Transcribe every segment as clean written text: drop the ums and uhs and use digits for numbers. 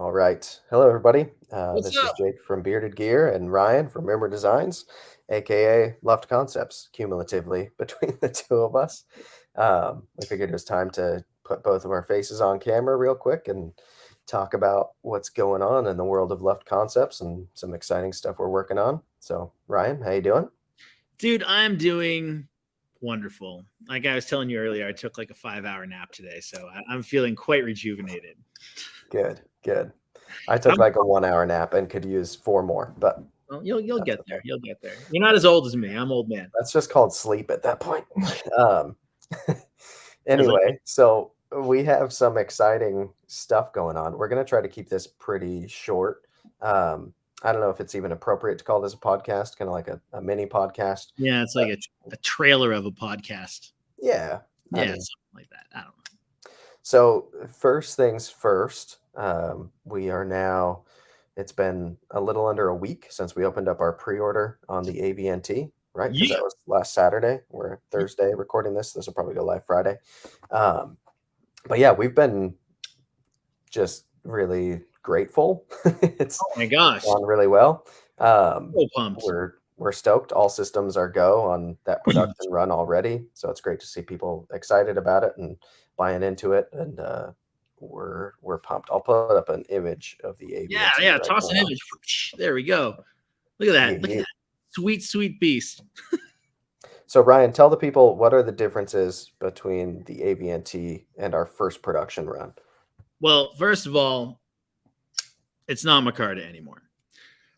All right. Hello, everybody. What's This is up? Jake from Bearded Gear and Ryan from Rimmer Designs, aka Luft Concepts, cumulatively between the two of us. We figured it was time to put both of our faces on camera real quick and talk about what's going on in the world of Luft Concepts and some exciting stuff we're working on. So, Ryan, how you doing? Dude, I'm doing wonderful. Like I was telling you earlier, I took like a 5-hour nap today, so I'm feeling quite rejuvenated. Good, good. I How, took like a 1 hour nap and could use four more, but well, you'll that's get okay. there. You'll get there. You're not as old as me. I'm old man. That's just called sleep at that point. Um, As I, anyway, so we have some exciting stuff going on. We're going to try to keep this pretty short. Um, I don't know if it's even appropriate to call this a podcast, kind of like a mini podcast. yeah, it's like But a trailer of a podcast. yeah, I Yeah, mean, something like that. I don't know. so first things first, we are now, it's been a little under a week since we opened up our pre-order on the AVNT, right? Because Yeah. that was last Saturday. We're Thursday recording this. This will probably go live Friday. Um, but yeah, we've been just really grateful. it's Oh my gosh. gone really well. Um, So pumped. we're stoked. All systems are go on that production run already, so it's great to see people excited about it and buying into it. And we're pumped. I'll put up an image of the Yeah, AVNT yeah. right Toss an now. image. There we go. Look at Yeah, that. Look at yeah. that. Sweet, sweet beast. So Ryan, tell the people what are the differences between the AVNT and our first production run. Well, first of all, it's not Macarta anymore.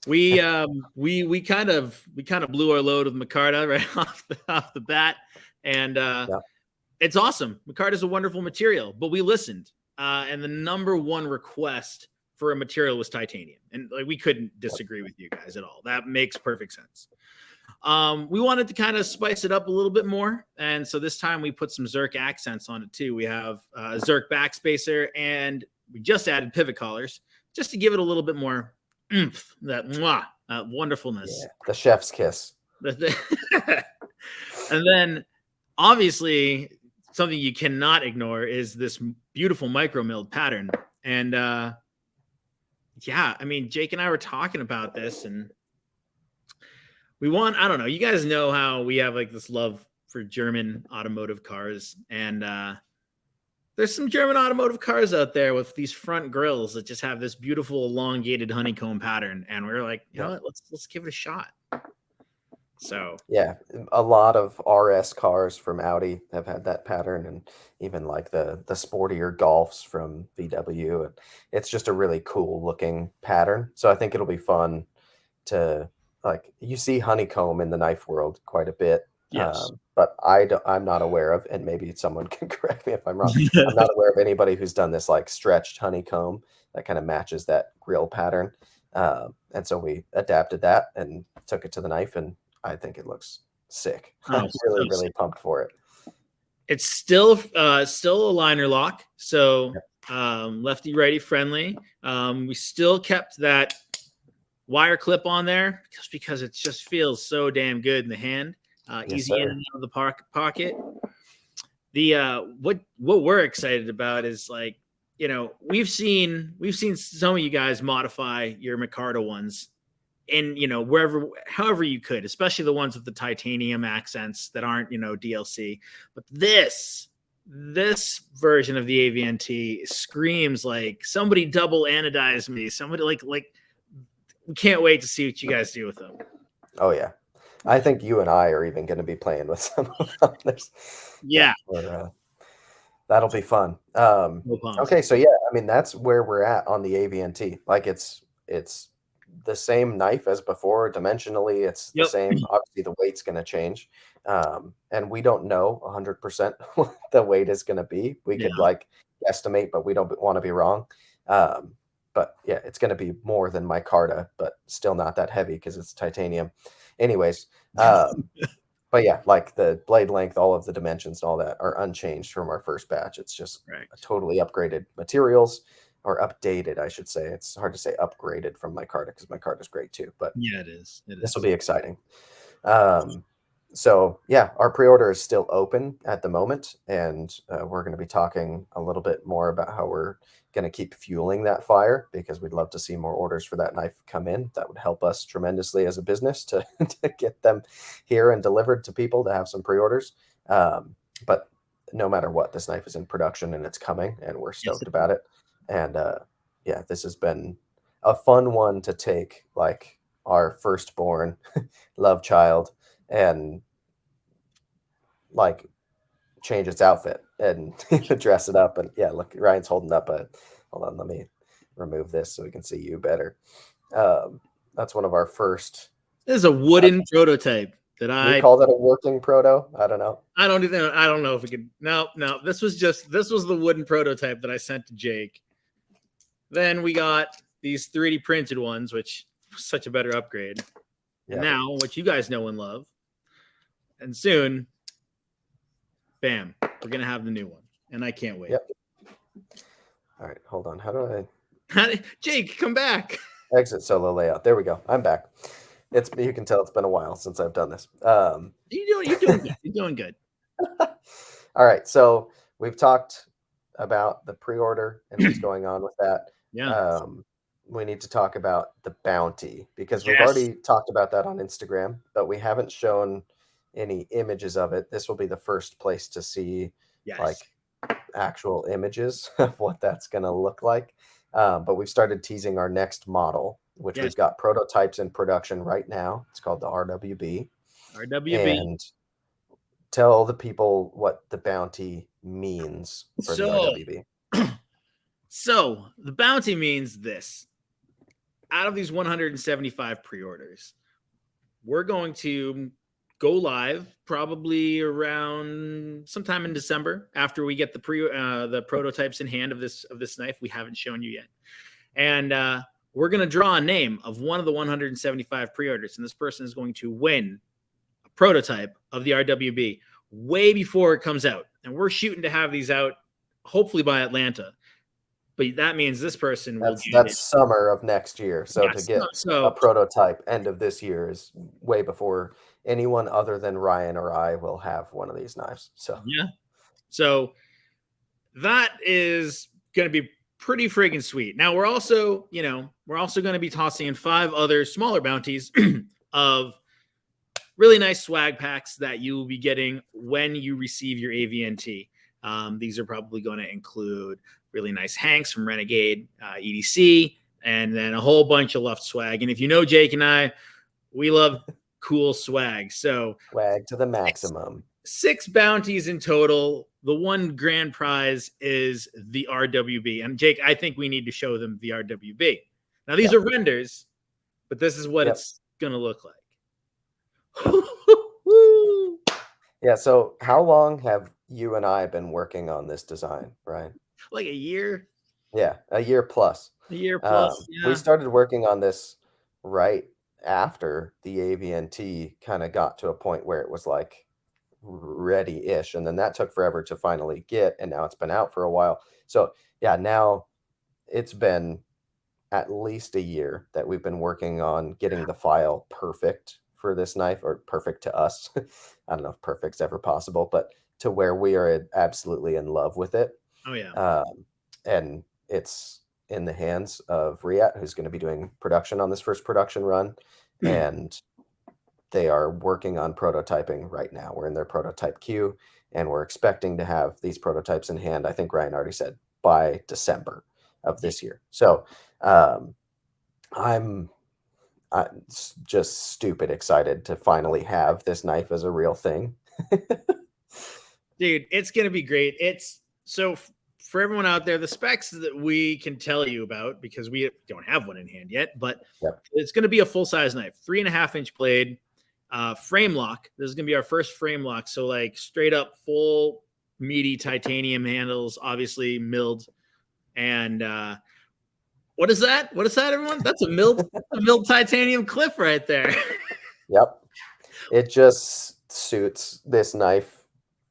We kind of blew our load with Micarta right off the bat, and Yeah, it's awesome. Micarta is a wonderful material, but we listened, and the number one request for a material was titanium, and like we couldn't disagree with you guys at all. That makes perfect sense. We wanted to kind of spice it up a little bit more, and so this time we put some Zerk accents on it too. We have Zerk backspacer, and we just added pivot collars just to give it a little bit more oomph, that mwah, yeah. wonderfulness. The chef's kiss. And then obviously something you cannot ignore is this beautiful micro milled pattern. And yeah, I mean, Jake and I were talking about this, and I don't know, you guys know how we have like this love for German automotive cars, and there's some German automotive cars out there with these front grills that just have this beautiful elongated honeycomb pattern, and we are like, you know Yeah. what, let's give it a shot. So Yeah, a lot of RS cars from Audi have had that pattern, and even like the sportier Golfs from VW, and it's just a really cool looking pattern. So I think it'll be fun to like you see honeycomb in the knife world quite a bit, yes. but I'm not aware of, and maybe someone can correct me if I'm wrong. I'm not aware of anybody who's done this like stretched honeycomb that kind of matches that grill pattern. And so we adapted that and took it to the knife, and I think it looks sick. Oh, I'm really, so really pumped for it. it's still a liner lock, so Yep. lefty righty friendly. We still kept that wire clip on there just because it just feels so damn good in the hand. Yes, Easy in sir. and out of the pocket. The what we're excited about is, like, you know, we've seen some of you guys modify your Micarta ones in, you know, however you could, especially the ones with the titanium accents that aren't, you know, DLC. But this version of the AVNT screams like somebody double anodized me. Somebody like we can't wait to see what you guys do with them. Oh yeah. I think you and I are even going to be playing with some of others. Yeah, Yeah, that'll be fun. no pumped. Okay, so yeah, I mean that's where we're at on the AVNT. Like it's the same knife as before. Dimensionally, it's the Yep. same. Obviously, the weight's going to change, and we don't know 100% what the weight is going to be. We Yeah. could like estimate, but we don't want to be wrong. Um, but yeah, it's going to be more than my Carta, but still not that heavy because it's titanium. Anyways, but yeah, like the blade length, all of the dimensions and all that are unchanged from our first batch. It's just Right. a totally upgraded materials or updated, I should say. It's hard to say upgraded from my Carta because my Carta is great too, but Yeah, it is. It this will is. be exciting. Um, so yeah, our pre-order is still open at the moment, and we're going to be talking a little bit more about how we're going to keep fueling that fire because we'd love to see more orders for that knife come in. That would help us tremendously as a business to, to get them here and delivered to people to have some pre-orders. But no matter what, this knife is in production and it's coming, and we're Yes. stoked about it. And yeah, this has been a fun one to take, like our firstborn love child, and like change its outfit and dress it up. And yeah, look, Ryan's holding up a, hold on, let me remove this so we can see you better. That's one of our first. This is a wooden prototype that We call that a working proto. I don't know. I don't know if we could. No. This was the wooden prototype that I sent to Jake. Then we got these 3D printed ones, which was such a better upgrade. Yeah. And now, what you guys know and love, and soon, bam, we're gonna have the new one, and I can't wait. Yep. All right, hold on. How do I? Jake, come back. Exit solo layout. There we go. I'm back. It's, you can tell it's been a while since I've done this. You're doing good. You're doing good. All right, so we've talked about the pre-order and what's going on with that. Yeah. We need to talk about the bounty, because we've Yes. already talked about that on Instagram, but we haven't shown any images of it. This will be the first place to see like actual images of what that's going to look like. But we've started teasing our next model, which we've got prototypes in production right now. It's called the RWB. And tell the people what the bounty means for the RWB. So the bounty means this. Out of these 175 pre-orders, we're going to go live probably around sometime in December after we get the prototypes in hand of this knife. We haven't shown you yet. And we're going to draw a name of one of the 175 pre-orders, and this person is going to win a prototype of the RWB way before it comes out. And we're shooting to have these out hopefully by Atlanta. But that means this person will get that's summer of next year. So to get a prototype end of this year is way before anyone other than Ryan or I will have one of these knives. So yeah. So that is going to be pretty friggin' sweet. Now we're also going to be tossing in 5 other smaller bounties of really nice swag packs that you will be getting when you receive your AVNT. These are probably going to include really nice hanks from Renegade EDC, and then a whole bunch of Luft swag. And if you know Jake and I, we love cool swag. So swag to the maximum. 6 bounties in total. The one grand prize is the RWB. And Jake, I think we need to show them the RWB. Now these are renders, but this is what it's going to look like. Yeah. So how long have you and I been working on this design, Ryan? Like a year. Yeah, a year plus. A year plus. We started working on this right after the AVNT kind of got to a point where it was like ready-ish, and then that took forever to finally get, and now it's been out for a while. So yeah, now it's been at least a year that we've been working on getting the file perfect for this knife, or perfect to us. I don't know if perfect's ever possible, but to where we are absolutely in love with it. Oh yeah. And it's in the hands of Riyat, who's going to be doing production on this first production run. And they are working on prototyping right now. We're in their prototype queue, and we're expecting to have these prototypes in hand, I think Ryan already said, by December of this year. So I'm just stupid excited to finally have this knife as a real thing. Dude, it's going to be great. It's so for everyone out there, the specs that we can tell you about, because we don't have one in hand yet, but it's going to be a full-size knife, 3.5-inch blade, frame lock. This is going to be our first frame lock. So like straight up full meaty titanium handles, obviously milled. And what is that? What is that, everyone? That's a milled titanium clip right there. Yep. It just suits this knife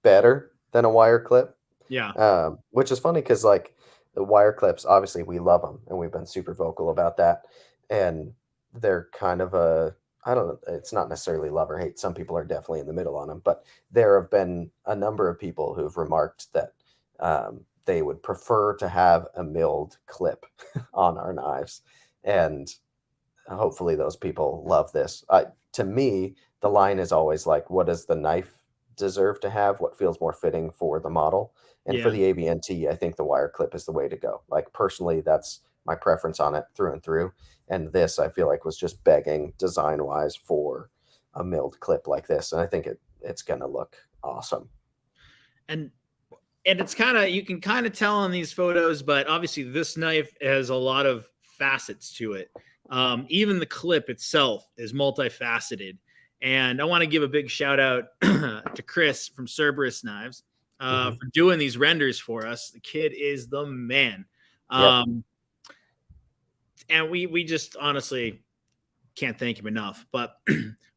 better than a wire clip. Yeah. Which is funny because like the wire clips, obviously we love them, and we've been super vocal about that. And they're kind of I don't know, it's not necessarily love or hate. Some people are definitely in the middle on them, but there have been a number of people who've remarked that they would prefer to have a milled clip on our knives. And hopefully those people love this. To me, the line is always like, what does the knife deserve to have? What feels more fitting for the model? And for Yeah. the AVNT, I think the wire clip is the way to go. Like personally, that's my preference on it through and through. And this, I feel like, was just begging design wise for a milled clip like this. And I think it's gonna look awesome. And it's kind of, you can kind of tell on these photos, but obviously this knife has a lot of facets to it. Even the clip itself is multifaceted. And I want to give a big shout out to Chris from Cerberus Knives Hmm. for doing these renders for us. The kid is the man. Yep. Um, and we just honestly can't thank him enough. But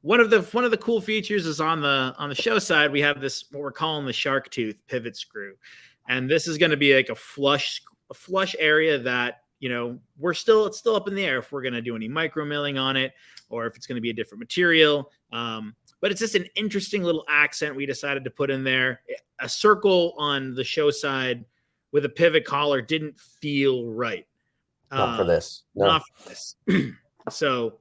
one of the cool features is on the show side, we have this, what we're calling the shark tooth pivot screw, and this is going to be like a flush area that, you know, it's still up in the air if we're going to do any micro milling on it or if it's going to be a different material. But it's just an interesting little accent we decided to put in there. A circle on the show side with a pivot collar didn't feel right. Not for this. No. Not for this. So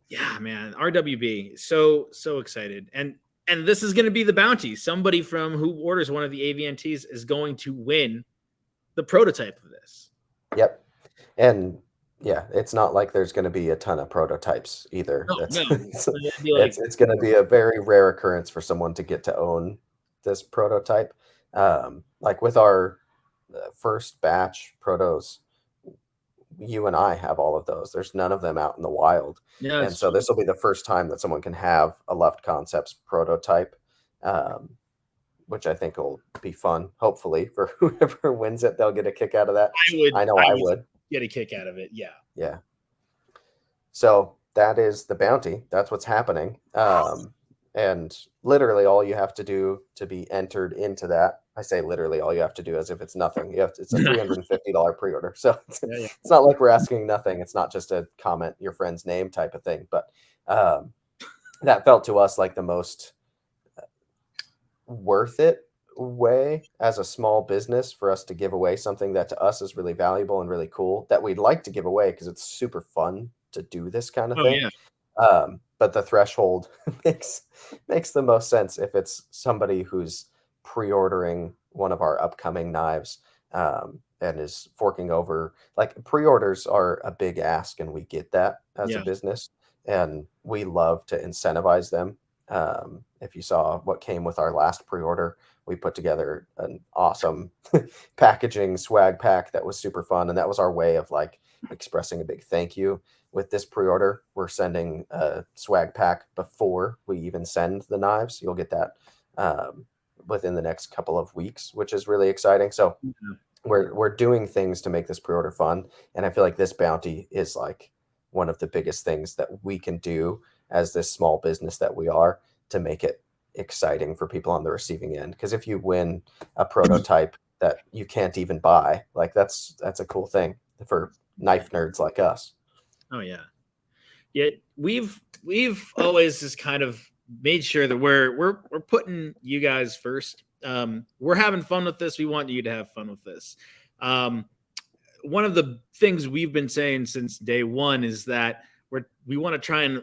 yeah, man, RWB, so excited. And this is going to be the bounty. Somebody from who orders one of the AVNTs is going to win the prototype of this. Yep. And yeah, it's not like there's going to be a ton of prototypes either. No, That's no. it's It'd be like, it's going to be a very rare occurrence for someone to get to own this prototype. Like with our first batch protos, you and I have all of those. There's none of them out in the wild, yeah, and it's so true. this will be the first time that someone can have a Luft Concepts prototype. Um, which I think will be fun. Hopefully, for whoever wins it, they'll get a kick out of that. I know I I would would. get a kick out of it. Yeah. Yeah. So that is the bounty. That's what's happening. And literally all you have to do to be entered into that, I say literally all you have to do as if it's nothing. It's a $350 pre-order. So Yeah, yeah. it's not like we're asking nothing. It's not just a comment your friend's name type of thing. But um, that felt to us like the most worth it way as a small business for us to give away something that to us is really valuable and really cool that we'd like to give away because it's super fun to do this kind of Oh thing. yeah. But the threshold makes the most sense if it's somebody who's pre-ordering one of our upcoming knives, and is forking over. Like pre-orders are a big ask, and we get that as a Yeah. business, and we love to incentivize them. If you saw what came with our last pre-order, we put together an awesome packaging swag pack that was super fun, and that was our way of like expressing a big thank you. With this pre-order, we're sending a swag pack before we even send the knives. You'll get that um, within the next couple of weeks, which is really exciting. So Yeah. we're doing things to make this pre-order fun, and I feel like this bounty is like one of the biggest things that we can do as this small business that we are to make it exciting for people on the receiving end. Because if you win a prototype that you can't even buy, like that's a cool thing for Yeah. knife nerds like us. Oh yeah. Yeah. We've always just kind of made sure that we're putting you guys first. We're having fun with this. We want you to have fun with this. Um, One of the things we've been saying since day one is that we want to try and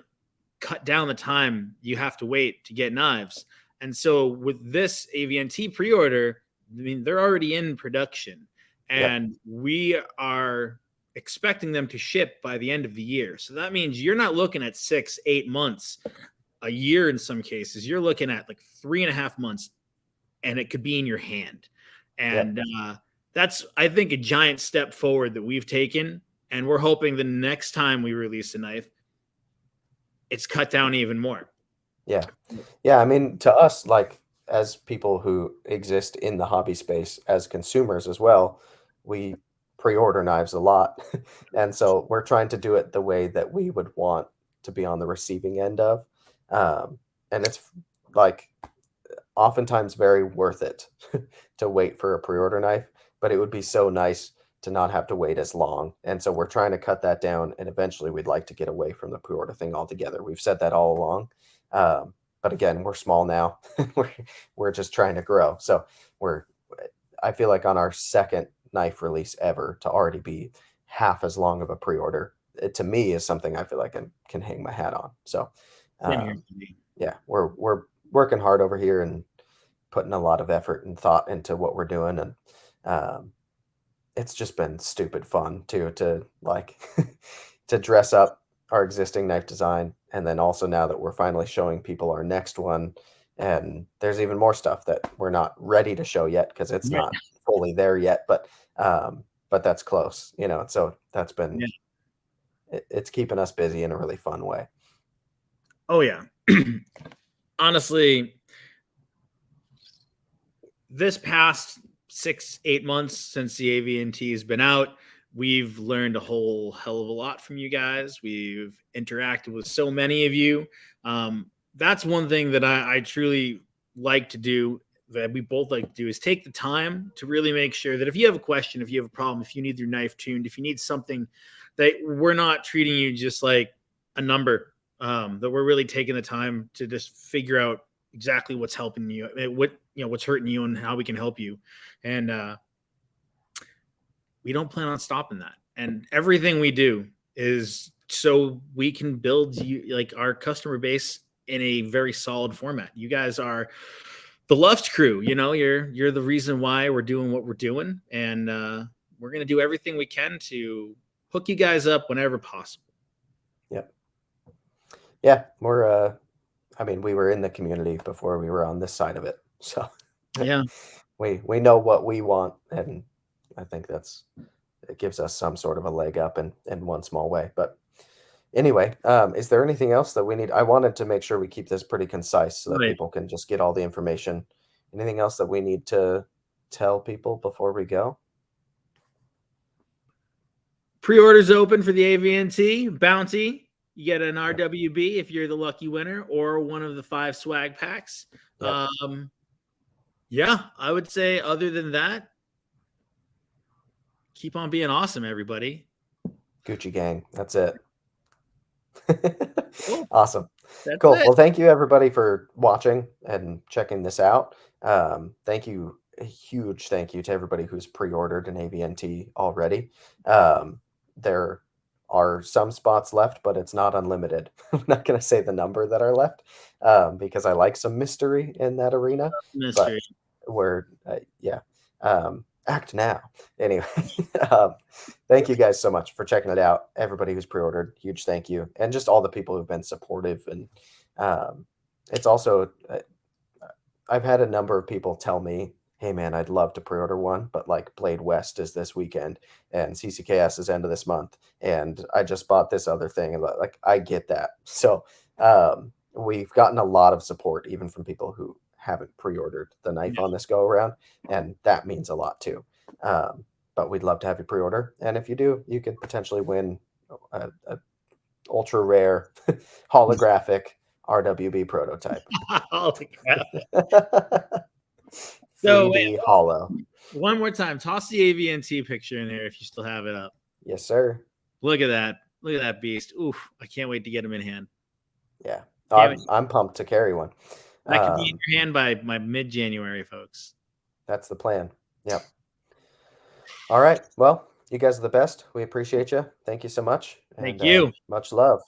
cut down the time you have to wait to get knives. And so with this AVNT pre-order, I mean, they're already in production Yep. and we are expecting them to ship by the end of the year. So that means you're not looking at 6, 8 months, a year in some cases. You're looking at like 3.5 months and it could be in your hand. Yep. And that's, I think, a giant step forward that we've taken. And we're hoping the next time we release a knife, it's cut down even more. Yeah. Yeah, I mean, to us, like as people who exist in the hobby space as consumers as well, we pre-order knives a lot. And so we're trying to do it the way that we would want to be on the receiving end of. And it's like oftentimes very worth it to wait for a pre-order knife, but it would be so nice to not have to wait as long. And so we're trying to cut that down, and eventually we'd like to get away from the pre-order thing altogether. We've said that all along. But again, we're small now. we're we're just trying to grow. So we're I feel like on our second knife release ever to already be half as long of a pre-order, it to me is something I feel like I can hang my hat on. So, Same here. yeah, we're working hard over here and putting a lot of effort and thought into what we're doing, and um, it's just been stupid fun too to like to dress up our existing knife design, and then also now that we're finally showing people our next one, and there's even more stuff that we're not ready to show yet because it's Yeah. not fully there yet, but that's close, you know. So that's been Yeah. it's keeping us busy in a really fun way. Oh yeah. Honestly, this past 6-8 months since the AVNT has been out, we've learned a whole hell of a lot from you guys. We've interacted with so many of you. That's one thing that I truly like to do, that we both like to do, is take the time to really make sure that if you have a question, if you have a problem, if you need your knife tuned, if you need something, that we're not treating you just like a number, that we're really taking the time to just figure out exactly what's helping you, what's hurting you, and how we can help you. And we don't plan on stopping that. And everything we do is so we can build you, like, our customer base in a very solid format. You guys are the Luft crew. You're the reason why we're doing what we're doing, and we're gonna do everything we can to hook you guys up whenever possible. Yep. Yeah, we're I mean, we were in the community before we were on this side of it. So Yeah. we know what we want, and I think it gives us some sort of a leg up in one small way. But anyway, is there anything else that we need? I wanted to make sure we keep this pretty concise so that Right. people can just get all the information. Anything else that we need to tell people before we go? Pre-orders open for the AVNT bounty. You get an Yep. RWB if you're the lucky winner, or one of the 5 swag packs. Yep. Yeah, I would say other than that, keep on being awesome, everybody. Gucci gang. That's it. Cool. Awesome. That's Cool. it. Well, thank you everybody for watching and checking this out. Thank you. A huge thank you to everybody who's pre-ordered an AVNT already. There are some spots left, but it's not unlimited. I'm not going to say the number that are left because I like some mystery in that arena, but Mystery. yeah. Act now. Anyway, um, thank you guys so much for checking it out. Everybody who's pre-ordered, huge thank you, and just all the people who've been supportive. And it's also I've had a number of people tell me, "Hey man, I'd love to pre-order one, but like Blade West is this weekend and CCKS is end of this month, and I just bought this other thing." And like I get that. So we've gotten a lot of support even from people who haven't pre-ordered the knife Yeah. on this go around, and that means a lot too. But we'd love to have you pre-order, and if you do, you could potentially win a ultra rare holographic RWB prototype. Holy crap. So wait, 3D hollow. one more time. Toss the AVNT picture in there if you still have it up. Yes, sir. Look at that. Look at that beast. Oof. I can't wait to get him in hand. Yeah. Can't wait. I'm pumped to carry one. That could be in your hand by mid-January, folks. That's the plan. Yep. All right. Well, you guys are the best. We appreciate you. Thank you so much. Thank And you. much love.